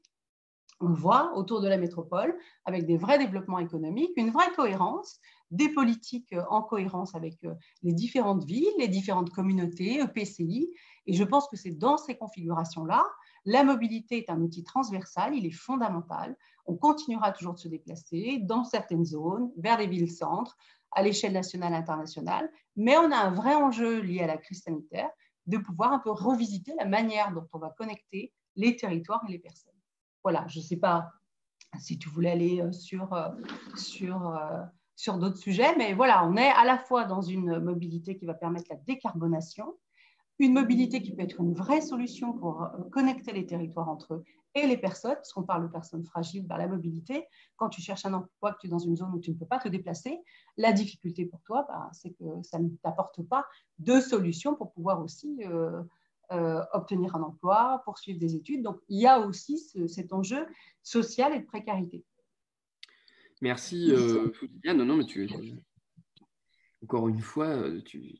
On le voit autour de la métropole, avec des vrais développements économiques, une vraie cohérence, des politiques en cohérence avec les différentes villes, les différentes communautés, EPCI. Et je pense que c'est dans ces configurations-là, la mobilité est un outil transversal, il est fondamental. On continuera toujours de se déplacer dans certaines zones, vers des villes-centres, à l'échelle nationale et internationale, mais on a un vrai enjeu lié à la crise sanitaire de pouvoir un peu revisiter la manière dont on va connecter les territoires et les personnes. Voilà, je ne sais pas si tu voulais aller sur d'autres sujets, mais voilà, on est à la fois dans une mobilité qui va permettre la décarbonation, une mobilité qui peut être une vraie solution pour connecter les territoires entre eux et les personnes, parce qu'on parle de personnes fragiles, la mobilité, quand tu cherches un emploi, que tu es dans une zone où tu ne peux pas te déplacer, la difficulté pour toi, c'est que ça ne t'apporte pas de solution pour pouvoir aussi obtenir un emploi, poursuivre des études. Donc, il y a aussi cet enjeu social et de précarité. Merci, Foudia. Non, mais encore une fois, tu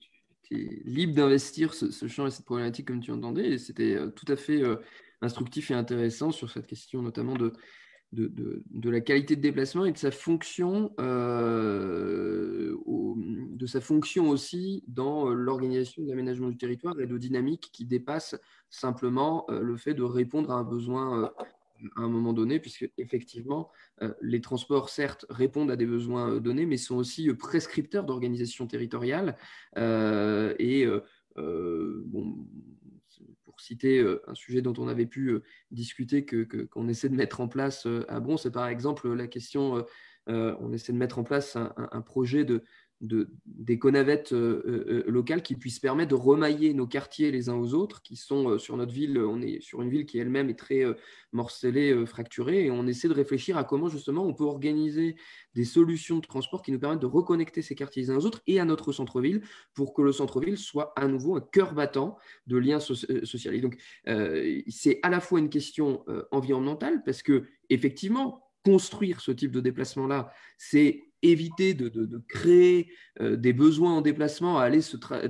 es libre d'investir ce champ et cette problématique comme tu entendais. Et c'était tout à fait instructif et intéressant sur cette question notamment de la qualité de déplacement et de sa fonction, aussi dans l'organisation de l'aménagement du territoire et de dynamiques qui dépassent simplement le fait de répondre à un besoin à un moment donné, puisque effectivement, les transports, certes, répondent à des besoins donnés, mais sont aussi prescripteurs d'organisation territoriale. Pour citer un sujet dont on avait pu discuter qu'on essaie de mettre en place à Bron, c'est par exemple la question, on essaie de mettre en place un projet des conavettes locales qui puissent permettre de remailler nos quartiers les uns aux autres, qui sont sur notre ville. On est sur une ville qui elle-même est très morcelée, fracturée, et on essaie de réfléchir à comment justement on peut organiser des solutions de transport qui nous permettent de reconnecter ces quartiers les uns aux autres et à notre centre-ville pour que le centre-ville soit à nouveau un cœur battant de liens sociaux. Et donc, c'est à la fois une question environnementale parce que effectivement, construire ce type de déplacement-là, c'est éviter de créer des besoins en déplacement, à aller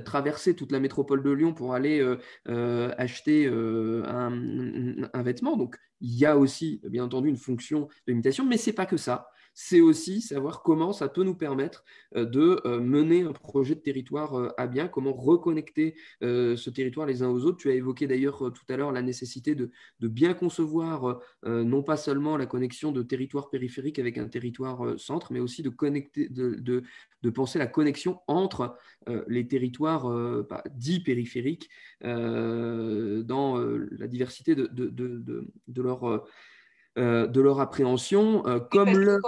traverser toute la métropole de Lyon pour aller acheter un vêtement. Donc, il y a aussi, bien entendu, une fonction de limitation, mais ce n'est pas que ça. C'est aussi savoir comment ça peut nous permettre de mener un projet de territoire à bien, comment reconnecter ce territoire les uns aux autres. Tu as évoqué d'ailleurs tout à l'heure la nécessité de bien concevoir non pas seulement la connexion de territoire périphérique avec un territoire centre, mais aussi de penser la connexion entre les territoires dits périphériques dans la diversité de leur appréhension. Comme le...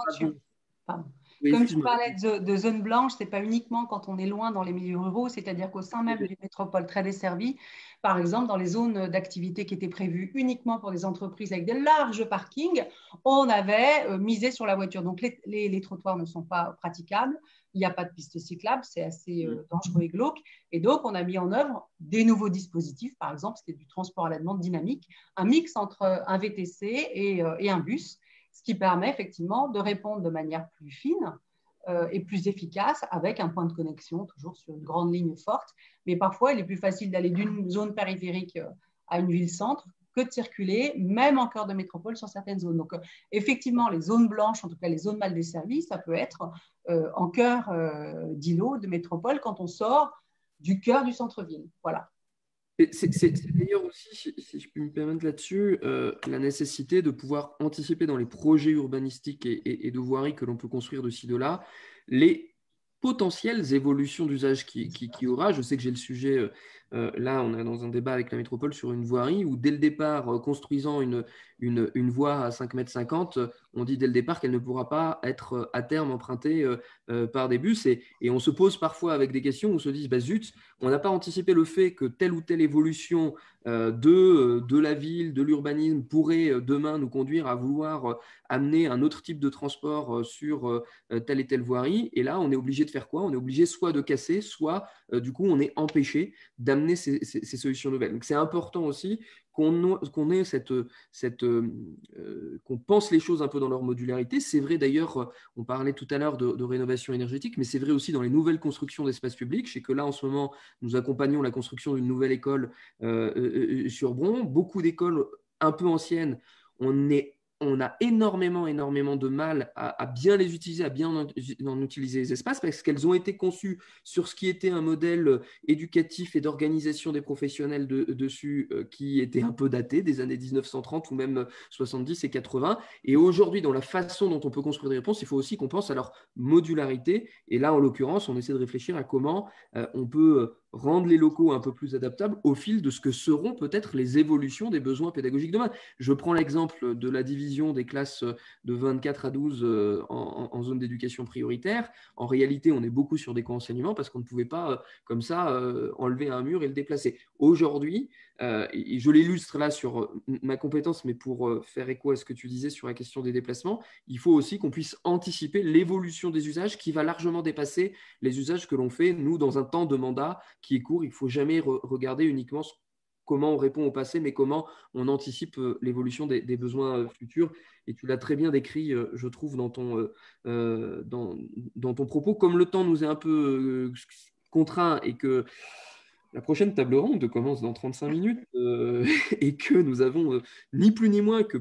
Oui, comme tu parlais de zones blanches, ce n'est pas uniquement quand on est loin dans les milieux ruraux, c'est-à-dire qu'au sein même d'une métropole très desservie, par exemple, dans les zones d'activité qui étaient prévues uniquement pour des entreprises avec de larges parkings, on avait misé sur la voiture. Donc, les trottoirs ne sont pas praticables, il n'y a pas de piste cyclable, c'est assez dangereux et glauque. Et donc, on a mis en œuvre des nouveaux dispositifs, par exemple, c'était du transport à la demande dynamique, un mix entre un VTC et un bus, ce qui permet effectivement de répondre de manière plus fine et plus efficace avec un point de connexion, toujours sur une grande ligne forte. Mais parfois, il est plus facile d'aller d'une zone périphérique à une ville-centre que de circuler, même en cœur de métropole, sur certaines zones. Donc, effectivement, les zones blanches, en tout cas les zones mal desservies, ça peut être en cœur d'îlot, de métropole, quand on sort du cœur du centre-ville. Voilà. C'est d'ailleurs aussi, si je puis me permettre là-dessus, la nécessité de pouvoir anticiper dans les projets urbanistiques et de voirie que l'on peut construire de ci, de là, les potentielles évolutions d'usage qu'il y aura. Je sais que j'ai le sujet, là on est dans un débat avec la métropole sur une voirie où dès le départ, construisant une voie à 5,50 m, on dit dès le départ qu'elle ne pourra pas être à terme empruntée par des bus. Et on se pose parfois avec des questions où on se dit, zut, on n'a pas anticipé le fait que telle ou telle évolution de la ville, de l'urbanisme pourrait demain nous conduire à vouloir amener un autre type de transport sur telle et telle voirie. Et là, on est obligé de faire quoi? On est obligé soit de casser, soit du coup, on est empêché d'amener ces solutions nouvelles. Donc, c'est important aussi qu'on pense les choses un peu dans leur modularité. C'est vrai d'ailleurs, on parlait tout à l'heure de rénovation énergétique, mais c'est vrai aussi dans les nouvelles constructions d'espaces publics. Je sais que là, en ce moment, nous accompagnons la construction d'une nouvelle école sur Bron. Beaucoup d'écoles un peu anciennes, on a énormément de mal à bien les utiliser, à bien en utiliser les espaces parce qu'elles ont été conçues sur ce qui était un modèle éducatif et d'organisation des professionnels dessus qui était un peu daté des années 1930 ou même 70 et 80. Et aujourd'hui, dans la façon dont on peut construire des réponses, il faut aussi qu'on pense à leur modularité. Et là, en l'occurrence, on essaie de réfléchir à comment on peut rendre les locaux un peu plus adaptables au fil de ce que seront peut-être les évolutions des besoins pédagogiques demain. Je prends l'exemple de la division des classes de 24 à 12 en zone d'éducation prioritaire. En réalité, on est beaucoup sur des co-enseignements parce qu'on ne pouvait pas, comme ça, enlever un mur et le déplacer. Aujourd'hui, et je l'illustre là sur ma compétence, mais pour faire écho à ce que tu disais sur la question des déplacements, il faut aussi qu'on puisse anticiper l'évolution des usages qui va largement dépasser les usages que l'on fait, nous, dans un temps de mandat qui est court. Il ne faut jamais regarder uniquement comment on répond au passé, mais comment on anticipe l'évolution des besoins futurs. Et tu l'as très bien décrit, je trouve, dans ton propos. Comme le temps nous est un peu contraint et que la prochaine table ronde commence dans 35 minutes et que nous avons ni plus ni moins que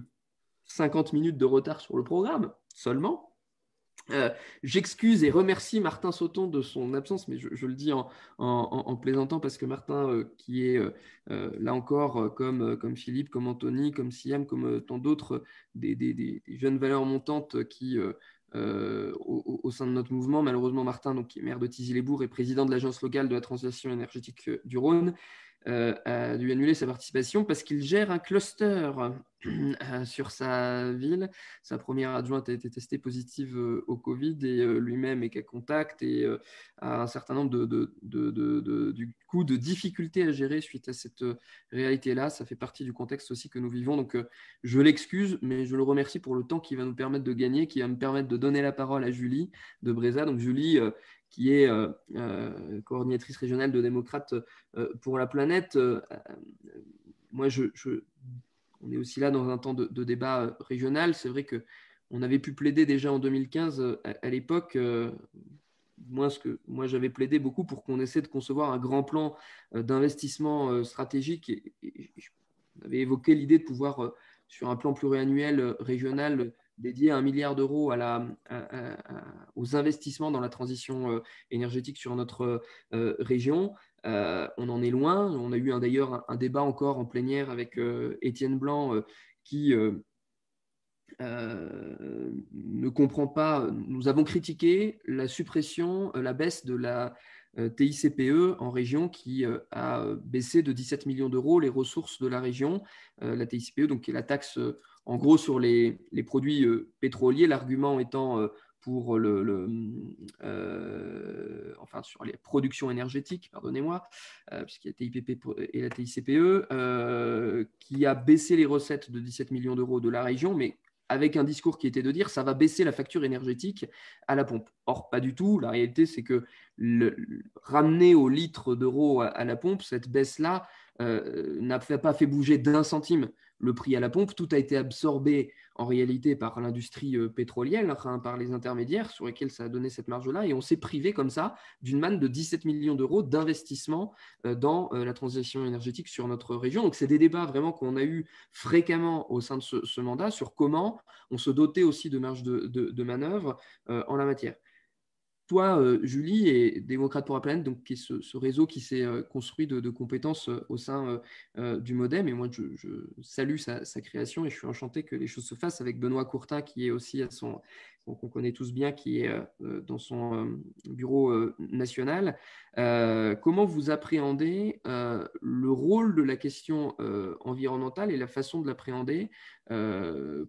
50 minutes de retard sur le programme seulement. J'excuse et remercie Martin Sauton de son absence, mais je le dis en plaisantant parce que Martin, qui est là encore, comme Philippe, comme Anthony, comme Siam, comme tant d'autres, des jeunes valeurs montantes qui, au sein de notre mouvement, malheureusement Martin, donc, qui est maire de Thizy-les-Bourgs et président de l'agence locale de la transition énergétique du Rhône, a dû annuler sa participation parce qu'il gère un cluster sur sa ville. Sa première adjointe a été testée positive au Covid et lui-même est cas contact et a un certain nombre du coup, de difficultés à gérer suite à cette réalité-là. Ça fait partie du contexte aussi que nous vivons. Donc, je l'excuse, mais je le remercie pour le temps qui va nous permettre de gagner, qui va me permettre de donner la parole à Julie de Bréza. Donc, Julie, qui est coordinatrice régionale de démocrates pour la planète. Moi, on est aussi là dans un temps de débat régional. C'est vrai qu'on avait pu plaider déjà en 2015 à l'époque. Moi, j'avais plaidé beaucoup pour qu'on essaie de concevoir un grand plan d'investissement stratégique. On avait évoqué l'idée de pouvoir, sur un plan pluriannuel régional, dédier 1 milliard d'euros aux investissements dans la transition énergétique sur notre région. On en est loin. On a eu d'ailleurs un débat encore en plénière avec Étienne Blanc qui ne comprend pas. Nous avons critiqué la suppression, la baisse de la TICPE en région qui a baissé de 17 millions d'euros les ressources de la région. La TICPE, donc, qui est la taxe en gros sur les produits pétroliers, l'argument étant pour enfin sur les productions énergétiques, pardonnez-moi, puisqu'il y a TIPP et la TICPE, qui a baissé les recettes de 17 millions d'euros de la région, mais avec un discours qui était de dire ça va baisser la facture énergétique à la pompe. Or, pas du tout. La réalité, c'est que ramener au litre d'euros à la pompe, cette baisse-là n'a pas fait bouger d'un centime le prix à la pompe. Tout a été absorbé en réalité par l'industrie pétrolière, hein, par les intermédiaires sur lesquels ça a donné cette marge-là. Et on s'est privé comme ça d'une manne de 17 millions d'euros d'investissement dans la transition énergétique sur notre région. Donc, c'est des débats vraiment qu'on a eu fréquemment au sein de ce mandat sur comment on se dotait aussi de marge de manœuvre en la matière. Toi, Julie, et Démocrates pour la planète, donc, qui est ce réseau qui s'est construit de compétences au sein du MoDem, et moi, je salue sa création et je suis enchanté que les choses se fassent avec Benoît Courtin, qui est aussi qu'on connaît tous bien, qui est dans son bureau national. Comment vous appréhendez le rôle de la question environnementale et la façon de l'appréhender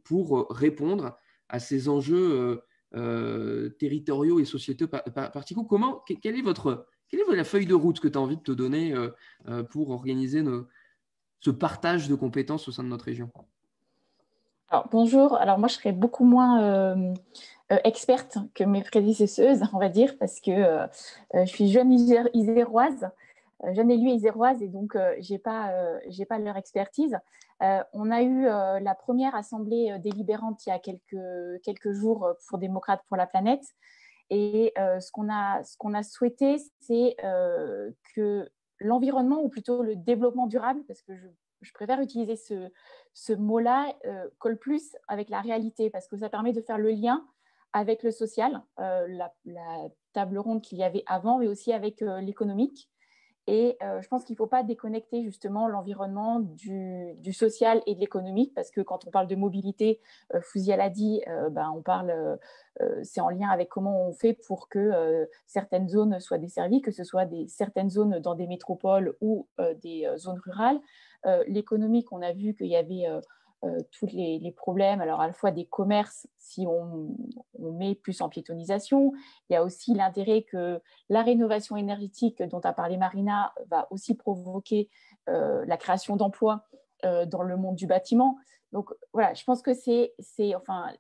pour répondre à ces enjeux territoriaux et sociétaux particuliers. Quelle est la feuille de route que tu as envie de te donner pour organiser ce partage de compétences au sein de notre région? Alors, bonjour. Alors moi, je serais beaucoup moins experte que mes prédécesseuses, on va dire, parce que je suis jeune iséroise, jeune élue iséroise, et donc j'ai pas leur expertise. On a eu la première assemblée délibérante il y a quelques jours pour Démocrates pour la planète, et ce qu'on a souhaité, c'est que l'environnement, ou plutôt le développement durable, parce que je préfère utiliser ce mot-là, colle plus avec la réalité, parce que ça permet de faire le lien avec le social, la table ronde qu'il y avait avant, mais aussi avec l'économique. Et je pense qu'il ne faut pas déconnecter justement l'environnement du social et de l'économique, parce que quand on parle de mobilité, Fouzia l'a dit, on parle, c'est en lien avec comment on fait pour que certaines zones soient desservies, que ce soit certaines zones dans des métropoles ou des zones rurales. L'économique, on a vu qu'il y avait tous les problèmes, alors à la fois des commerces, si on met plus en piétonisation. Il y a aussi l'intérêt que la rénovation énergétique dont a parlé Marina va aussi provoquer la création d'emplois dans le monde du bâtiment. Donc voilà, je pense que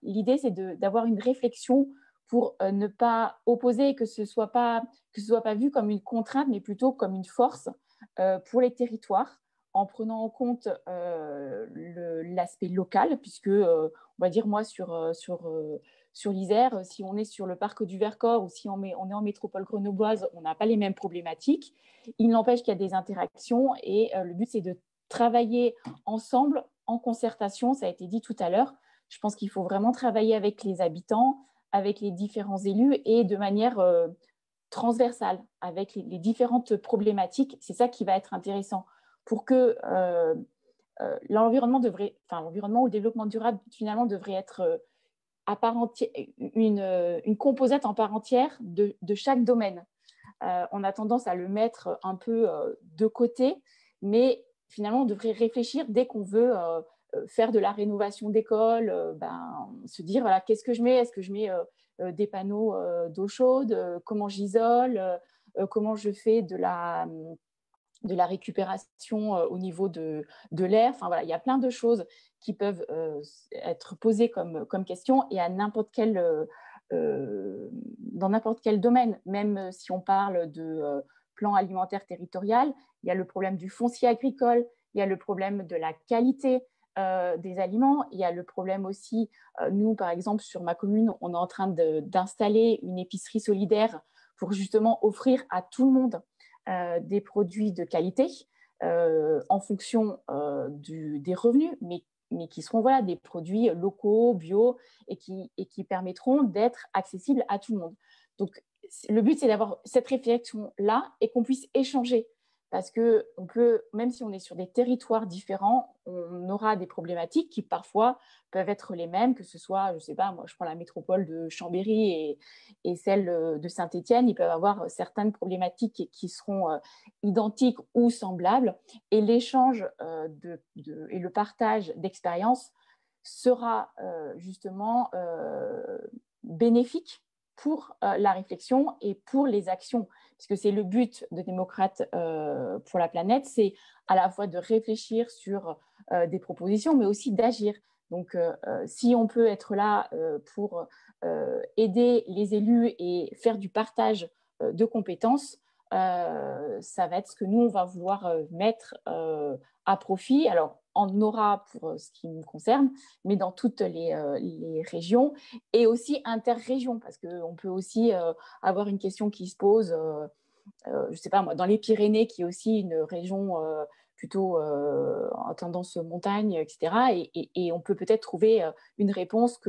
l'idée, c'est d'avoir une réflexion pour ne pas opposer, que ce soit pas vu comme une contrainte, mais plutôt comme une force pour les territoires, en prenant en compte l'aspect local, puisque, on va dire, moi, sur l'Isère, si on est sur le parc du Vercors ou si on est en métropole grenobloise, on n'a pas les mêmes problématiques. Il n'empêche qu'il y a des interactions, et le but, c'est de travailler ensemble, en concertation, ça a été dit tout à l'heure. Je pense qu'il faut vraiment travailler avec les habitants, avec les différents élus, et de manière transversale, avec les différentes problématiques. C'est ça qui va être intéressant, pour que l'environnement ou le développement durable, finalement, devrait être à part entière, une composante en part entière de chaque domaine. On a tendance à le mettre un peu de côté, mais finalement, on devrait réfléchir dès qu'on veut faire de la rénovation d'école, se dire, voilà, qu'est-ce que je mets? Est-ce que je mets des panneaux d'eau chaude? Comment j'isole? Comment je fais de la récupération au niveau de l'air. Enfin, voilà, il y a plein de choses qui peuvent être posées comme question et à dans n'importe quel domaine, même si on parle de plan alimentaire territorial, il y a le problème du foncier agricole, il y a le problème de la qualité des aliments, il y a le problème aussi, nous par exemple sur ma commune, on est en train d'installer une épicerie solidaire pour justement offrir à tout le monde des produits de qualité en fonction des revenus, mais qui seront voilà, des produits locaux, bio, et qui permettront d'être accessibles à tout le monde. Donc, le but, c'est d'avoir cette réflexion-là et qu'on puisse échanger. Parce que on peut, même si on est sur des territoires différents, on aura des problématiques qui parfois peuvent être les mêmes, que ce soit, je ne sais pas, moi je prends la métropole de Chambéry et celle de Saint-Étienne, ils peuvent avoir certaines problématiques qui seront identiques ou semblables. Et l'échange et le partage d'expériences sera justement bénéfique pour la réflexion et pour les actions, puisque c'est le but de Démocrates pour la planète, c'est à la fois de réfléchir sur des propositions, mais aussi d'agir. Donc, si on peut être là pour aider les élus et faire du partage de compétences, ça va être ce que nous, on va vouloir mettre à profit. Alors, en aura pour ce qui me concerne, mais dans toutes les régions et aussi interrégions, parce qu'on peut aussi avoir une question qui se pose, je ne sais pas moi, dans les Pyrénées, qui est aussi une région plutôt en tendance montagne, etc. Et on peut peut-être trouver une réponse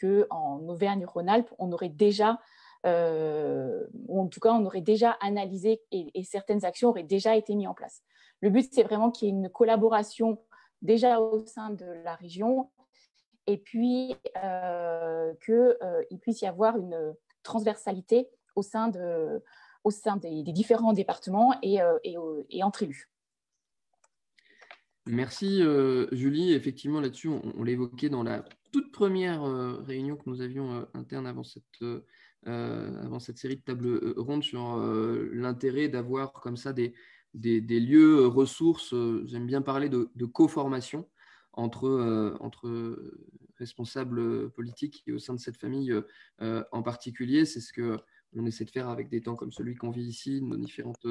qu'en Auvergne-Rhône-Alpes, on aurait déjà ou en tout cas on aurait déjà analysé et certaines actions auraient déjà été mises en place. Le but, c'est vraiment qu'il y ait une collaboration déjà au sein de la région et puis qu'il puisse y avoir une transversalité au sein des différents départements et entre élus. Merci Julie. Effectivement, là-dessus, on l'évoquait dans la toute première réunion que nous avions interne avant cette série de tables rondes sur l'intérêt d'avoir comme ça des lieux ressources. J'aime bien parler de co-formation entre responsables politiques et au sein de cette famille en particulier. C'est ce qu'on essaie de faire avec des temps comme celui qu'on vit ici, nos différentes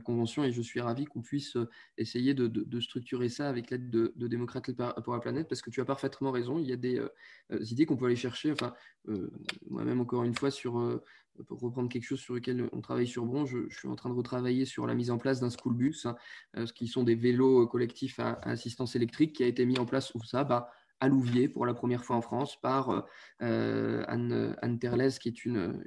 conventions, et je suis ravi qu'on puisse essayer de structurer ça avec l'aide de Démocrates pour la planète, parce que tu as parfaitement raison, il y a des idées qu'on peut aller chercher. Enfin, moi-même, encore une fois, pour reprendre quelque chose sur lequel on travaille sur Bron, je suis en train de retravailler sur la mise en place d'un school bus, ce qui sont des vélos collectifs à assistance électrique, qui a été mis en place à Louviers pour la première fois en France par Anne Terlez, qui est une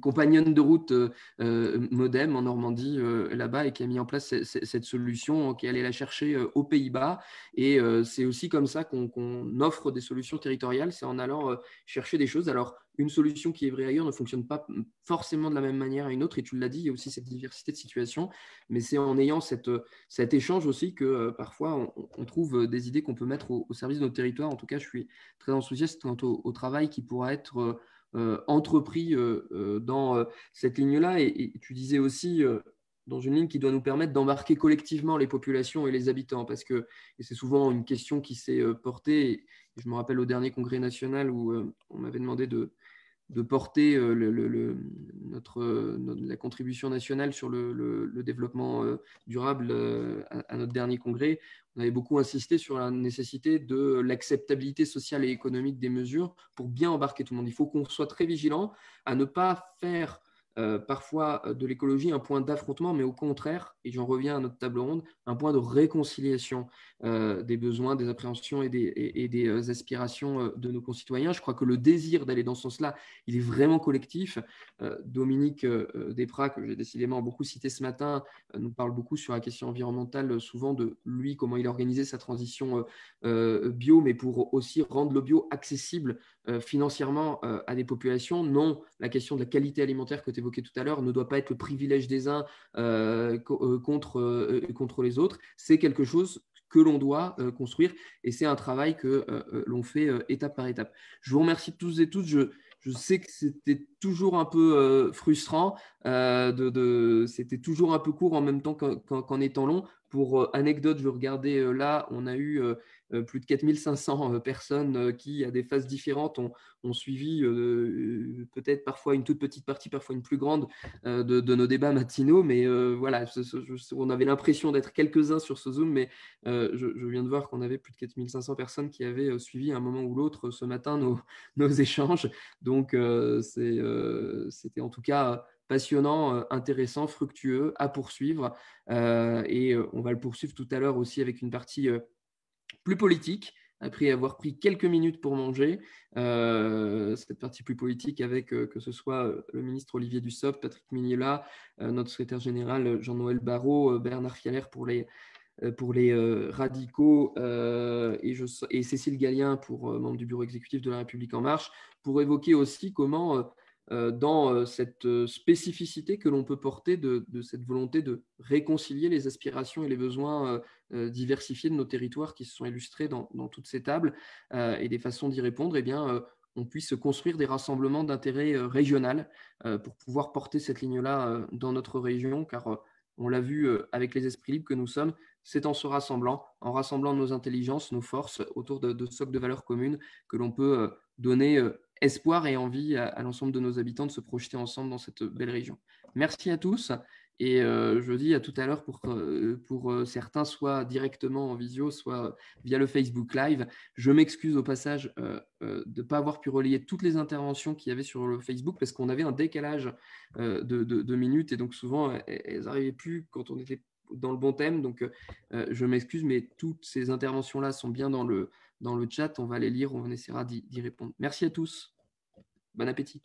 compagnonne de route Modem en Normandie là-bas, et qui a mis en place cette solution, qui est allée la chercher aux Pays-Bas. Et c'est aussi comme ça qu'on offre des solutions territoriales, c'est en allant chercher des choses. Alors, une solution qui est vraie ailleurs ne fonctionne pas forcément de la même manière à une autre, et tu l'as dit, il y a aussi cette diversité de situations, mais c'est en ayant cet échange aussi que parfois on trouve des idées qu'on peut mettre au service de notre territoire. En tout cas, je suis très enthousiaste quant au travail qui pourra être entrepris dans cette ligne-là. Et tu disais aussi dans une ligne qui doit nous permettre d'embarquer collectivement les populations et les habitants, parce que c'est souvent une question qui s'est portée. Et je me rappelle au dernier congrès national où on m'avait demandé de porter la contribution nationale sur le développement durable à notre dernier congrès. On avait beaucoup insisté sur la nécessité de l'acceptabilité sociale et économique des mesures pour bien embarquer tout le monde. Il faut qu'on soit très vigilant à ne pas faire parfois de l'écologie un point d'affrontement, mais au contraire, et j'en reviens à notre table ronde, un point de réconciliation des besoins, des appréhensions et des aspirations de nos concitoyens. Je crois que le désir d'aller dans ce sens-là, il est vraiment collectif. Dominique Desprats, que j'ai décidément beaucoup cité ce matin, nous parle beaucoup sur la question environnementale, souvent de lui, comment il a organisé sa transition bio, mais pour aussi rendre le bio accessible financièrement à des populations. Non, la question de la qualité alimentaire que tu évoquais tout à l'heure ne doit pas être le privilège des uns contre les autres. C'est quelque chose que l'on doit construire. Et c'est un travail que l'on fait étape par étape. Je vous remercie tous et toutes. Je sais que c'était toujours un peu frustrant, c'était toujours un peu court en même temps qu'en étant long. Pour anecdote, je regardais là, on a eu plus de 4500 personnes qui, à des phases différentes, ont suivi peut-être parfois une toute petite partie, parfois une plus grande de nos débats matinaux. Mais voilà, on avait l'impression d'être quelques-uns sur ce Zoom, mais je viens de voir qu'on avait plus de 4500 personnes qui avaient suivi à un moment ou l'autre ce matin nos échanges. Donc, c'était en tout cas passionnant, intéressant, fructueux à poursuivre. Et on va le poursuivre tout à l'heure aussi avec une partie plus politique, après avoir pris quelques minutes pour manger. Cette partie plus politique avec que ce soit le ministre Olivier Dussopt, Patrick Mignola, notre secrétaire général Jean-Noël Barrot, Bernard Fialaire pour les radicaux et Cécile Gallien pour membre du bureau exécutif de La République En Marche, pour évoquer aussi comment dans cette spécificité que l'on peut porter de cette volonté de réconcilier les aspirations et les besoins diversifiés de nos territoires qui se sont illustrés dans toutes ces tables et des façons d'y répondre, eh bien, on puisse construire des rassemblements d'intérêt régional pour pouvoir porter cette ligne-là dans notre région, car on l'a vu avec les esprits libres que nous sommes, c'est en se rassemblant, en rassemblant nos intelligences, nos forces autour de socles de valeurs communes que l'on peut donner espoir et envie à l'ensemble de nos habitants de se projeter ensemble dans cette belle région. Merci à tous et je dis à tout à l'heure pour certains, soit directement en visio, soit via le Facebook Live. Je m'excuse au passage de ne pas avoir pu relayer toutes les interventions qu'il y avait sur le Facebook parce qu'on avait un décalage de minutes et donc souvent elles n'arrivaient plus quand on était dans le bon thème. Donc je m'excuse, mais toutes ces interventions-là sont bien dans le chat. On va les lire, on essaiera d'y répondre. Merci à tous. Bon appétit.